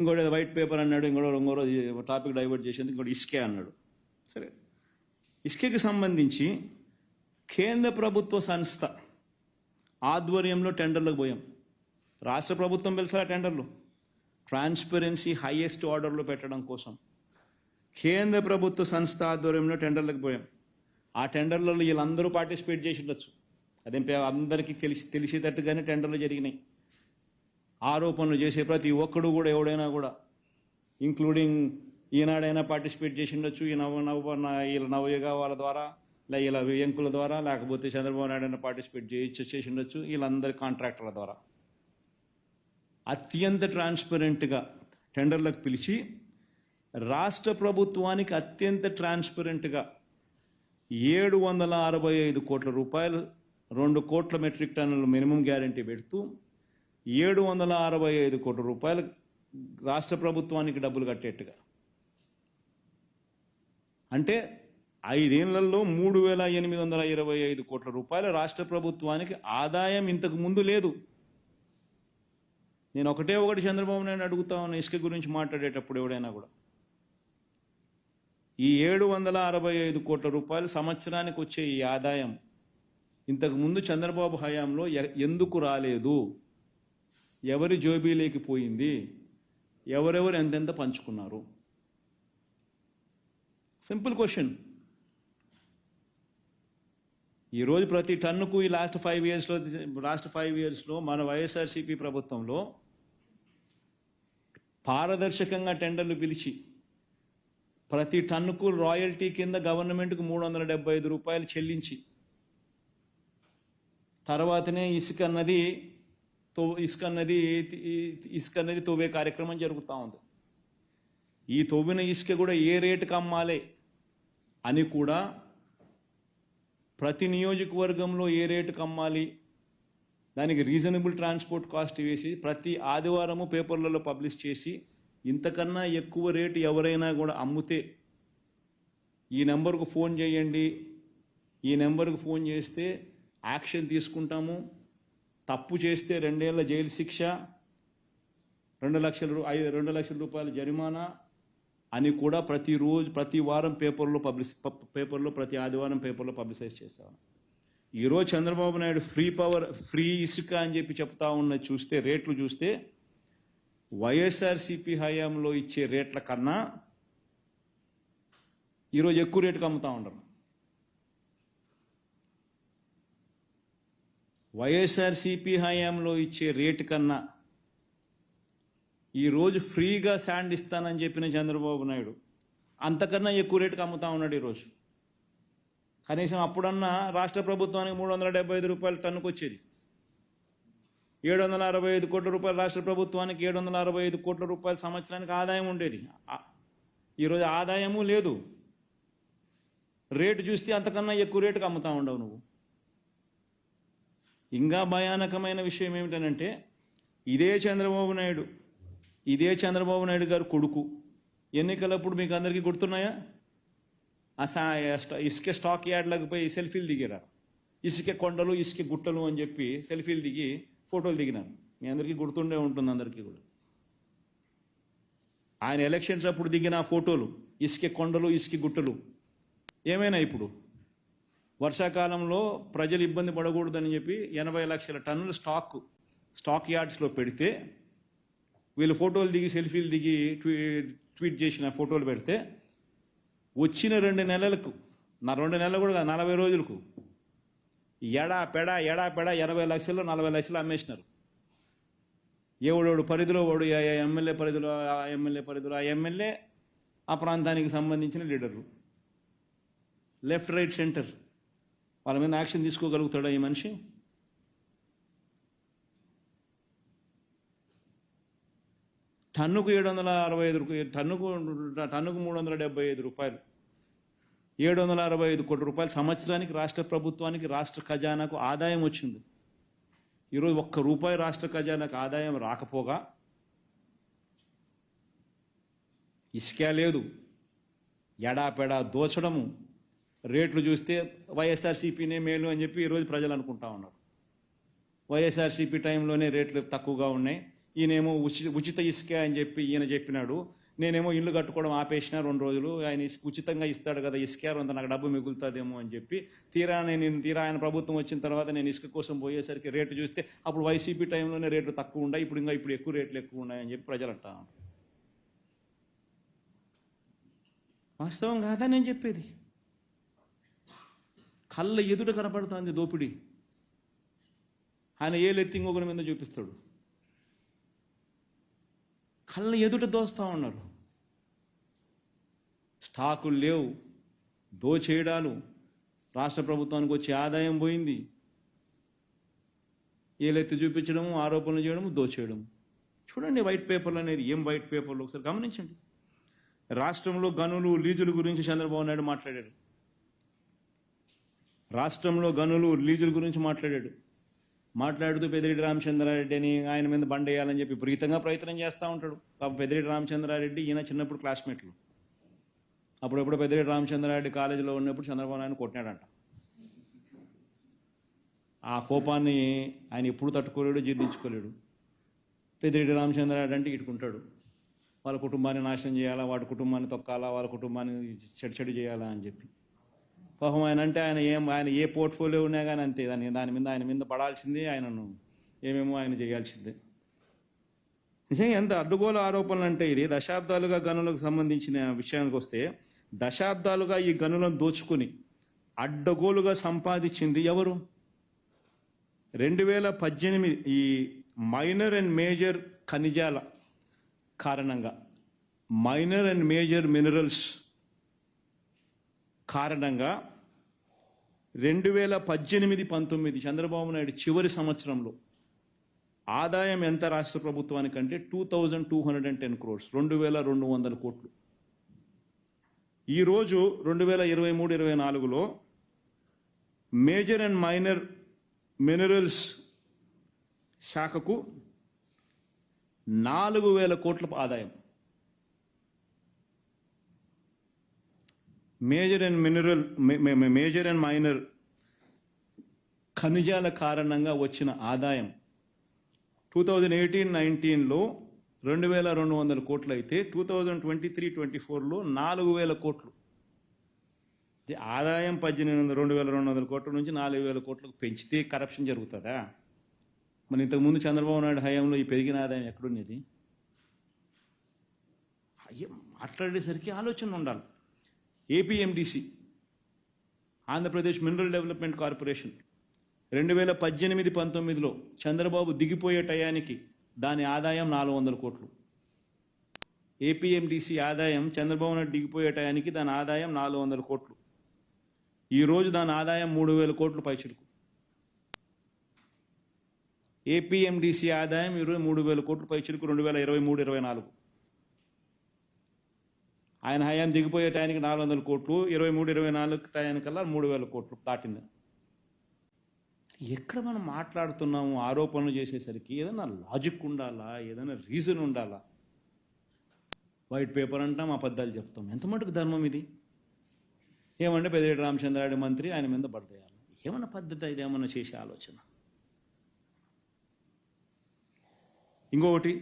ఇంకోటి white paper అన్నాడు, ఇంకో రోజు టాపిక్ డైవర్ట్ చేసేందుకు ఇంకోటి ఇసుకే అన్నాడు. సరే, ఇసుకకి సంబంధించి కేంద్ర ప్రభుత్వ సంస్థ ఆధ్వర్యంలో టెండర్లకు పోయాం. రాష్ట్ర ప్రభుత్వం పిలిచిన టెండర్లు ట్రాన్స్పరెన్సీ హైయెస్ట్ ఆర్డర్లో పెట్టడం కోసం కేంద్ర ప్రభుత్వ సంస్థ ఆధ్వర్యంలో టెండర్లకు పోయాం. ఆ టెండర్లలో వీళ్ళందరూ పార్టిసిపేట్ చేసి ఉండొచ్చు. అదేం అందరికీ తెలిసేటట్టుగానే టెండర్లు జరిగినాయి. ఆరోపణలు చేసే ప్రతి ఒక్కడు కూడా ఎవడైనా కూడా ఇంక్లూడింగ్ ఈనాడైనా పార్టిసిపేట్ చేసి ఉండొచ్చు. ఈ వీళ్ళ నవయుగ వాళ్ళ ద్వారా, వీళ్ళ వ్యంకుల ద్వారా, లేకపోతే చంద్రబాబు నాయుడు అయినా పార్టిసిపేట్ చేసి ఉండొచ్చు. వీళ్ళందరి కాంట్రాక్టర్ల ద్వారా అత్యంత ట్రాన్స్పరెంట్గా టెండర్లకు పిలిచి రాష్ట్ర ప్రభుత్వానికి అత్యంత ట్రాన్స్పరెంట్గా 765 కోట్ల రూపాయలు, 2 కోట్ల మెట్రిక్ టన్నుల మినిమం గ్యారంటీ పెడుతూ 765 కోట్ల రూపాయలు రాష్ట్ర ప్రభుత్వానికి డబ్బులు కట్టేట్టుగా. అంటే 5 ఏళ్లలో 3,825 కోట్ల రూపాయల రాష్ట్ర ప్రభుత్వానికి ఆదాయం ఇంతకు ముందు లేదు. నేను ఒకటి చంద్రబాబు నాయుడు అడుగుతా ఉన్నా, ఇసుక గురించి మాట్లాడేటప్పుడు ఎవడైనా కూడా ఈ 765 కోట్ల రూపాయలు సంవత్సరానికి వచ్చే ఈ ఆదాయం ఇంతకు ముందు చంద్రబాబు హయాంలో ఎందుకు రాలేదు? ఎవరి జోబీలోకి పోయింది? ఎవరెవరు ఎంతెంత పంచుకున్నారు? Simple question. ఈరోజు ప్రతి టన్నుకు ఈ లాస్ట్ 5 ఇయర్స్లో మన వైఎస్ఆర్సీపీ ప్రభుత్వంలో పారదర్శకంగా టెండర్లు పిలిచి ప్రతి టన్నుకు రాయల్టీ కింద గవర్నమెంట్కు 375 రూపాయలు చెల్లించి తర్వాతనే ఇసుక అన్నది తవ్వే కార్యక్రమం జరుగుతూ ఉంది. ఈ తవ్విన ఇసుక కూడా ఏ రేటుకి అమ్మాలి అని కూడా ప్రతి నియోజకవర్గంలో ఏ రేటుకి అమ్మాలి, దానికి రీజనబుల్ ట్రాన్స్పోర్ట్ కాస్ట్ వేసి ప్రతి ఆదివారము పేపర్లలో పబ్లిష్ చేసి ఇంతకన్నా ఎక్కువ రేటు ఎవరైనా కూడా అమ్మితే ఈ నెంబర్కు ఫోన్ చేయండి, ఈ నెంబర్కు ఫోన్ చేస్తే యాక్షన్ తీసుకుంటాము, తప్పు చేస్తే 2 ఏళ్ల జైలు శిక్ష, 2 లక్షల రూపాయల జరిమానా అని కూడా ప్రతి వారం పేపర్లో ప్రతి ఆదివారం పేపర్లో పబ్లిసైజ్ చేస్తాను. ఈరోజు చంద్రబాబు నాయుడు ఫ్రీ ఇసుక అని చెప్పి చెప్తా ఉన్నది చూస్తే, రేట్లు చూస్తే వైఎస్ఆర్సీపీ హయాంలో ఇచ్చే రేట్ల కన్నా ఈరోజు ఎక్కువ రేటుకి అమ్ముతా ఉండరు. వైఎస్ఆర్సీపీ హయాంలో ఇచ్చే రేటు కన్నా ఈరోజు ఫ్రీగా శాండ్ ఇస్తానని చెప్పిన చంద్రబాబు నాయుడు అంతకన్నా ఎక్కువ రేటుకి అమ్ముతా ఉన్నాడు ఈరోజు. కనీసం అప్పుడన్నా రాష్ట్ర ప్రభుత్వానికి 375 రూపాయల టన్నుకు వచ్చేది. 765 కోట్ల రూపాయలు రాష్ట్ర ప్రభుత్వానికి 765 కోట్ల రూపాయల సంవత్సరానికి ఆదాయం ఉండేది. ఈరోజు ఆదాయము లేదు. రేటు చూస్తే అంతకన్నా ఎక్కువ రేటుకి అమ్ముతా ఉండవు నువ్వు. ఇంకా భయానకమైన విషయం ఏమిటనంటే ఇదే చంద్రబాబు నాయుడు గారు కొడుకు ఎన్నికలప్పుడు మీకు అందరికీ గుర్తున్నాయా? ఇసుక స్టాక్ యార్డ్లకు పోయి సెల్ఫీలు దిగారు. ఇసుక కొండలు, ఇసుక గుట్టలు అని చెప్పి సెల్ఫీలు దిగి ఫోటోలు దిగినారు. మీ అందరికీ గుర్తుండే ఉంటుంది అందరికీ కూడా. ఆయన ఎలక్షన్స్ అప్పుడు దిగిన ఫోటోలు, ఇసుక కొండలు, ఇసుక గుట్టలు ఏమైనా ఇప్పుడు వర్షాకాలంలో ప్రజలు ఇబ్బంది పడకూడదని చెప్పి 80 లక్షల టన్నుల స్టాక్ యార్డ్స్లో పెడితే వీళ్ళు ఫోటోలు దిగి సెల్ఫీలు దిగి ట్వీట్ చేసిన ఫోటోలు పెడితే వచ్చిన 2 నెలలకు 2 నెలలు కూడా 40 రోజులకు ఎడాపెడా 80 లక్షలు 40 లక్షలు అమ్మేసినారు. ఎవడోడు పరిధిలో వాడు ఎమ్మెల్యే పరిధిలో ఆ ఎమ్మెల్యే ఆ ప్రాంతానికి సంబంధించిన లీడర్లు, లెఫ్ట్ రైట్ సెంటర్, వాళ్ళ మీద యాక్షన్ తీసుకోగలుగుతాడా ఈ మనిషి? టన్నుకు 765 టన్నుకు 375 రూపాయలు, 765 కోట్ల రూపాయలు సంవత్సరానికి రాష్ట్ర ప్రభుత్వానికి, రాష్ట్ర ఖజానాకు ఆదాయం వచ్చింది. ఈరోజు ₹1 రాష్ట్ర ఖజానాకు ఆదాయం రాకపోగా ఇసుక లేదు, ఎడాపెడా దోచడము, రేట్లు చూస్తే వైఎస్ఆర్సీపీనే మేలు అని చెప్పి ఈరోజు ప్రజలు అనుకుంటా ఉన్నారు. వైఎస్ఆర్సీపీ టైంలోనే రేట్లు తక్కువగా ఉన్నాయి, ఈయనేమో ఉచిత ఇసుక అని చెప్పి ఈయన చెప్పినాడు. నేనేమో ఇల్లు కట్టుకోవడం ఆపేసిన 2 రోజులు, ఆయన ఉచితంగా ఇస్తాడు కదా ఇసుక, అంత నాకు డబ్బు మిగులుతుందేమో అని చెప్పి తీరా ఆయన ప్రభుత్వం వచ్చిన తర్వాత నేను ఇసుక కోసం పోయేసరికి రేటు చూస్తే అప్పుడు వైసీపీ టైంలోనే రేట్లు తక్కువ ఉన్నాయి, ఇప్పుడు ఎక్కువ రేట్లు ఎక్కువ ఉన్నాయని చెప్పి ప్రజలు అంటారు. వాస్తవం కాదా నేను చెప్పేది? కళ్ళ ఎదుట కనపడుతుంది దోపిడీ. ఆయన ఏలెత్తి ఇంకొకరి మీద చూపిస్తాడు. కళ్ళ ఎదుట దోస్తూ ఉన్నారు. స్టాకులు లేవు, దోచేయడాలు, రాష్ట్ర ప్రభుత్వానికి వచ్చే ఆదాయం పోయింది. ఏలెత్తి చూపించడము, ఆరోపణలు చేయడము, దోచేయడము. చూడండి వైట్ పేపర్లు అనేది ఏం వైట్ పేపర్లు ఒకసారి గమనించండి. రాష్ట్రంలో గనులు లీజుల గురించి చంద్రబాబు నాయుడు మాట్లాడాడు. రాష్ట్రంలో గనులు లీజుల గురించి మాట్లాడుతూ పెద్దిరెడ్డి రామచంద్రారెడ్డి అని ఆయన మీద బండేయాలని చెప్పి విపరీతంగా ప్రయత్నం చేస్తూ ఉంటాడు. పెద్దిరెడ్డి రామచంద్రారెడ్డి ఈయన చిన్నప్పుడు క్లాస్మేట్లు. అప్పుడెప్పుడు పెద్దిరెడ్డి రామచంద్రారెడ్డి కాలేజీలో ఉన్నప్పుడు చంద్రబాబు నాయుడు కొట్టినాడంట. ఆ కోపాన్ని ఆయన ఎప్పుడు తట్టుకోలేడు, జీర్ణించుకోలేడు. పెద్దిరెడ్డి రామచంద్రారెడ్డి అంటే ఇటుకుంటాడు, వాళ్ళ కుటుంబాన్ని నాశనం చేయాలా, వాడి కుటుంబాన్ని తొక్కాలా, వాళ్ళ కుటుంబాన్ని చెడు చేయాలా అని చెప్పి. పాపం ఆయన అంటే ఆయన ఏ పోర్ట్ఫోలియో ఉన్నా కానీ అంతే, ఆయన మీద పడాల్సిందే, ఆయనను ఏమేమో ఆయన చేయాల్సిందే. నిజంగా ఎంత అడ్డుగోలు ఆరోపణలు అంటే ఇది. దశాబ్దాలుగా గనులకు సంబంధించిన విషయానికి వస్తే, దశాబ్దాలుగా ఈ గనులను దోచుకుని అడ్డగోలుగా సంపాదించింది ఎవరు? 2018 ఈ మైనర్ అండ్ మేజర్ ఖనిజాల కారణంగా, మైనర్ అండ్ మేజర్ మినరల్స్ కారణంగా 2018-19 చంద్రబాబు నాయుడు చివరి సంవత్సరంలో ఆదాయం ఎంత రాష్ట్ర ప్రభుత్వానికంటే 2210 crores, 2200 కోట్లు. ఈరోజు 2023-24లో మేజర్ అండ్ మైనర్ మినరల్స్ శాఖకు 4000 కోట్ల ఆదాయం. మేజర్ అండ్ మైనర్ ఖనిజాల కారణంగా వచ్చిన ఆదాయం 2018-19లో 2200 కోట్లు అయితే 2023-24లో 4000 కోట్లు. ఆదాయం 2200 కోట్ల నుంచి 4000 కోట్లకు పెంచితే కరప్షన్ జరుగుతుందా? మరి ఇంతకుముందు చంద్రబాబు నాయుడు హయాంలో ఈ పెరిగిన ఆదాయం ఎక్కడున్నది? మాట్లాడేసరికి ఆలోచన ఉండాలి. APMDC, Andhra Pradesh mineral development corporation 2018-19లో చంద్రబాబు దిగిపోయే టయానికి దాని ఆదాయం 400 కోట్లు. ఏపీఎండిసి ఆదాయం చంద్రబాబు నాయుడు దిగిపోయే టయానికి దాని ఆదాయం 400 కోట్లు. ఈరోజు దాని ఆదాయం 3000 కోట్లు పైచిలుకు. ఏపీఎండిసి ఆదాయం ఈరోజు 3000 కోట్లు పైచిలుకు 2023-24. ఆయన హయాం దిగిపోయే టయానికి 400 కోట్లు, 23-24 టయానికల్లా 3000 కోట్లు దాటింది. ఎక్కడ మనం మాట్లాడుతున్నాము ఆరోపణలు చేసేసరికి ఏదైనా లాజిక్ ఉండాలా, ఏదైనా రీజన్ ఉండాలా? వైట్ పేపర్ అంటాం, అబద్ధాలు చెప్తాం. ఎంత మటుకు ధర్మం ఇది? ఏమంటే పెద్దిరెడ్డి రామచంద్రారెడ్డి మంత్రి, ఆయన మీద పడతాయాలి. ఏమన్నా పద్ధతి, ఇది ఏమన్నా చేసే ఆలోచన? ఇంకొకటి,